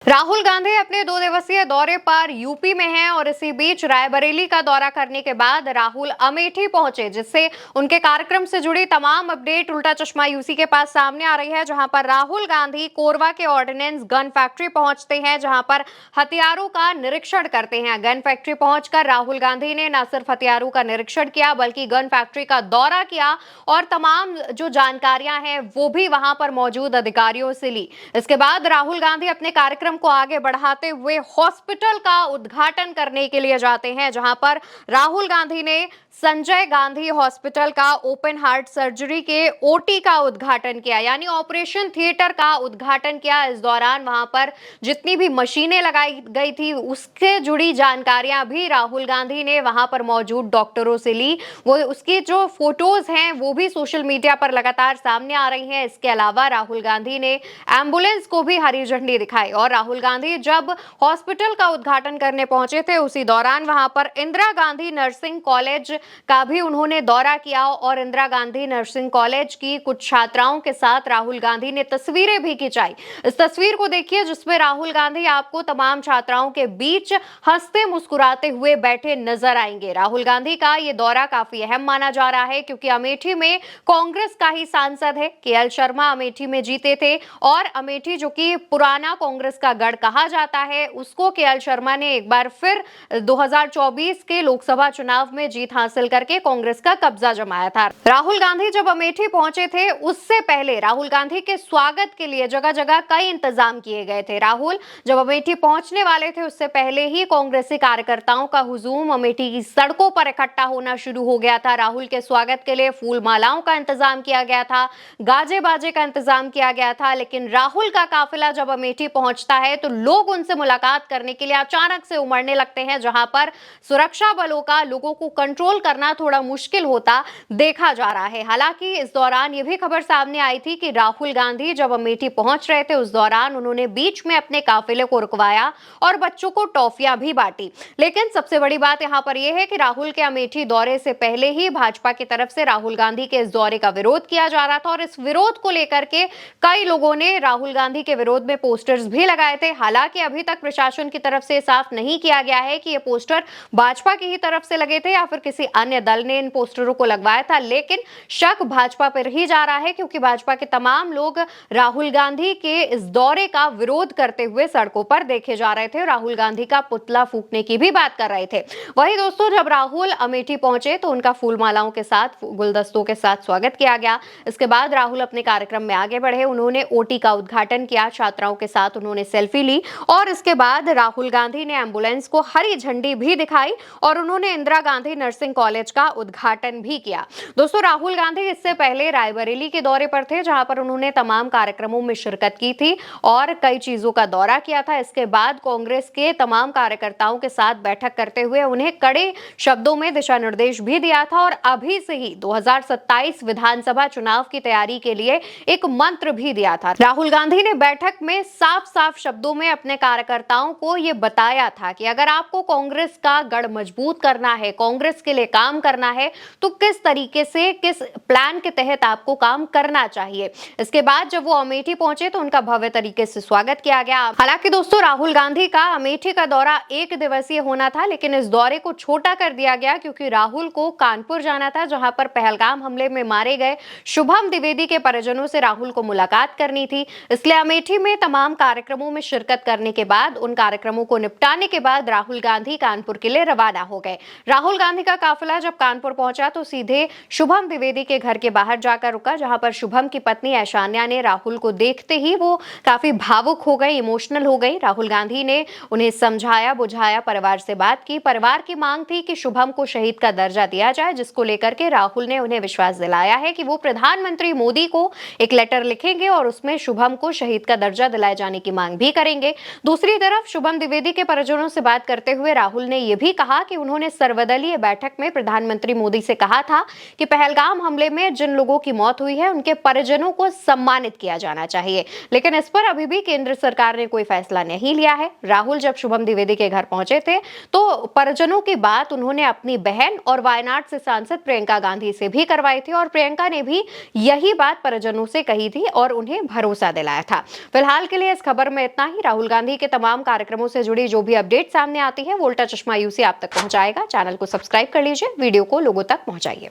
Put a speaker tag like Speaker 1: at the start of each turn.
Speaker 1: राहुल गांधी अपने 2 दिवसीय दौरे पर यूपी में हैं और इसी बीच रायबरेली का दौरा करने के बाद राहुल अमेठी पहुंचे, जिससे उनके कार्यक्रम से जुड़ी तमाम अपडेट उल्टा चश्मा यूसी के पास सामने आ रही है। जहां पर राहुल गांधी कोरबा के ऑर्डिनेंस गन फैक्ट्री पहुंचते हैं, जहां पर हथियारों का निरीक्षण करते हैं। गन फैक्ट्री पहुंचकर राहुल गांधी ने न सिर्फ हथियारों का निरीक्षण किया बल्कि गन फैक्ट्री का दौरा किया और तमाम जो जानकारियां हैं वो भी वहां पर मौजूद अधिकारियों से ली। इसके बाद राहुल गांधी अपने कार्यक्रम को आगे बढ़ाते हुए हॉस्पिटल का उद्घाटन करने के लिए जाते हैं, जहां पर राहुल गांधी ने संजय गांधी हॉस्पिटल का ओपन हार्ट सर्जरी के ओटी का उद्घाटन किया, यानी ऑपरेशन थिएटर का उद्घाटन किया। इस दौरान वहां पर जितनी भी मशीनें लगाई गई थी उससे जुड़ी जानकारियां भी राहुल गांधी ने वहां पर मौजूद डॉक्टरों से ली। वो उसकी जो फोटोज हैं वो भी सोशल मीडिया पर लगातार सामने आ रही हैं। इसके अलावा राहुल गांधी ने एम्बुलेंस को भी हरी झंडी दिखाई और राहुल गांधी जब हॉस्पिटल का उद्घाटन करने पहुंचे थे उसी दौरान वहां पर इंदिरा गांधी नर्सिंग कॉलेज का भी उन्होंने दौरा किया और इंदिरा गांधी नर्सिंग कॉलेज की कुछ छात्राओं के साथ राहुल गांधी ने तस्वीरें भी खिंचाई। इस तस्वीर को देखिए जिसमें राहुल गांधी आपको तमाम छात्राओं के बीच हंसते मुस्कुराते हुए बैठे नजर आएंगे। राहुल गांधी का ये दौरा काफी अहम माना जा रहा है क्योंकि अमेठी में कांग्रेस का ही सांसद है केएल शर्मा अमेठी में जीते थे और अमेठी जो कि पुराना कांग्रेस का गढ़ कहा जाता है उसको केएल शर्मा ने एक बार फिर 2024 के लोकसभा चुनाव में जीत हासिल करके कांग्रेस का कब्जा जमाया था। राहुल गांधी जब अमेठी पहुंचे थे उससे पहले राहुल गांधी के स्वागत के लिए जगह जगह कई इंतजाम किए गए थे। राहुल जब अमेठी पहुंचने वाले थे उससे पहले ही कांग्रेसी कार्यकर्ताओं का हुजूम अमेठी की सड़कों पर इकट्ठा होना शुरू हो गया था। राहुल के स्वागत के लिए फूल मालाओं का इंतजाम किया गया था, गाजे बाजे का इंतजाम किया गया था। लेकिन राहुल का काफिला जब अमेठी पहुंचता है तो लोग उनसे मुलाकात करने के लिए अचानक से उमड़ने लगते हैं, जहां पर सुरक्षा बलों का लोगों को कंट्रोल करना थोड़ा मुश्किल होता देखा जा रहा है। हालांकि इस दौरान यह भी खबर सामने आई थी कि राहुल गांधी जब अमेठी पहुंच रहे थे उस दौरान उन्होंने बीच में अपने काफिले को रुकवाया और बच्चों को टॉफियां भी बांटी। लेकिन सबसे बड़ी बात यहां पर यह है कि राहुल के अमेठी दौरे से पहले ही भाजपा की तरफ से राहुल गांधी के इस दौरे का विरोध किया जा रहा था और इस विरोध को लेकर के कई लोगों ने राहुल गांधी के विरोध में पोस्टर्स भी लगाए थे। हालांकि अभी तक प्रशासन की तरफ से साफ नहीं किया गया है कि ये पोस्टर भाजपा की ही तरफ से लगे थे या फिर किसी अन्य दल ने इन पोस्टरों को लगवाया था, लेकिन शक भाजपा पर ही जा रहा है क्योंकि भाजपा के तमाम लोग राहुल गांधी के इस दौरे का विरोध करते हुए सड़कों पर देखे जा रहे थे। राहुल गांधी का पुतला फूंकने की भी बात कर रहे थे। वही दोस्तों जब राहुल अमेठी पहुंचे तो उनका फूल मालाओं के साथ गुलदस्तों के साथ स्वागत किया गया। इसके बाद राहुल अपने कार्यक्रम में आगे बढ़े, उन्होंने ओटी का उद्घाटन किया, छात्राओं के साथ उन्होंने सेल्फी ली और इसके बाद राहुल गांधी ने एम्बुलेंस को हरी झंडी भी दिखाई और उन्होंने इंदिरा गांधी नर्सिंग कॉलेज का उद्घाटन भी किया। दोस्तों राहुल गांधी इससे पहले रायबरेली के दौरे पर थे जहां पर उन्होंने तमाम कार्यक्रमों में शिरकत की थी और कई चीजों का दौरा किया था। इसके बाद कांग्रेस के तमाम कार्यकर्ताओं के साथ बैठक करते हुए उन्हें कड़े शब्दों में दिशा निर्देश भी दिया था और अभी से ही 2027 विधानसभा चुनाव की तैयारी के लिए एक मंत्र भी दिया था। राहुल गांधी ने बैठक में साफ साफ शब्दों में अपने कार्यकर्ताओं को यह बताया था कि अगर आपको कांग्रेस का गढ़ मजबूत करना है, कांग्रेस के लिए काम करना है तो किस तरीके से किस प्लान के तहत आपको काम करना चाहिए। इसके बाद जब वो अमेठी पहुंचे तो उनका भव्य तरीके से स्वागत किया गया। हालांकि दोस्तों राहुल गांधी का अमेठी का दौरा 1 दिवसीय होना था, लेकिन इस दौरे को छोटा कर दिया गया क्योंकि राहुल को कानपुर जाना था जहां पर पहलगाम हमले में मारे गए शुभम द्विवेदी के परिजनों से राहुल को मुलाकात करनी थी। इसलिए अमेठी में तमाम कार्यक्रमों में शिरकत करने के बाद उन कार्यक्रमों को निपटाने के बाद राहुल गांधी कानपुर के लिए रवाना हो गए। राहुल गांधी का काफिला जब कानपुर पहुंचा तो सीधे शुभम द्विवेदी के घर के बाहर जाकर रुका, जहां पर शुभम की पत्नी ऐशान्या ने राहुल को देखते ही वो काफी भावुक हो गई, इमोशनल हो गई। राहुल गांधी ने उन्हें समझाया बुझाया, परिवार से बात की। परिवार की मांग थी कि शुभम को शहीद का दर्जा दिया जाए, जिसको लेकर के राहुल ने उन्हें विश्वास दिलाया है कि वो प्रधानमंत्री मोदी को एक लेटर लिखेंगे और उसमें शुभम को शहीद का दर्जा दिलाए जाने की मांग भी करेंगे। दूसरी तरफ शुभम द्विवेदी के परिजनों से बात करते हुए राहुल ने यह भी कहा कि उन्होंने सर्वदलीय बैठक में प्रधानमंत्री मोदी से कहा था कि पहलगाम हमले में जिन लोगों की मौत हुई है उनके परिजनों को सम्मानित किया जाना चाहिए, लेकिन इस पर अभी भी केंद्र सरकार ने कोई फैसला नहीं लिया है। राहुल जब शुभम द्विवेदी के घर पहुंचे थे तो परिजनों की बात उन्होंने अपनी बहन और वायनाड से सांसद प्रियंका गांधी से भी करवाई थी और प्रियंका ने भी यही बात परिजनों से कही थी और उन्हें भरोसा दिलाया था। फिलहाल के लिए इस खबर में इतना ही। राहुल गांधी के तमाम कार्यक्रमों से जुड़ी जो भी अपडेट सामने आती है वो उल्टा चश्मा यूसी आप तक पहुंचाएगा। चैनल को सब्सक्राइब कर लीजिए, वीडियो को लोगों तक पहुंचाइए।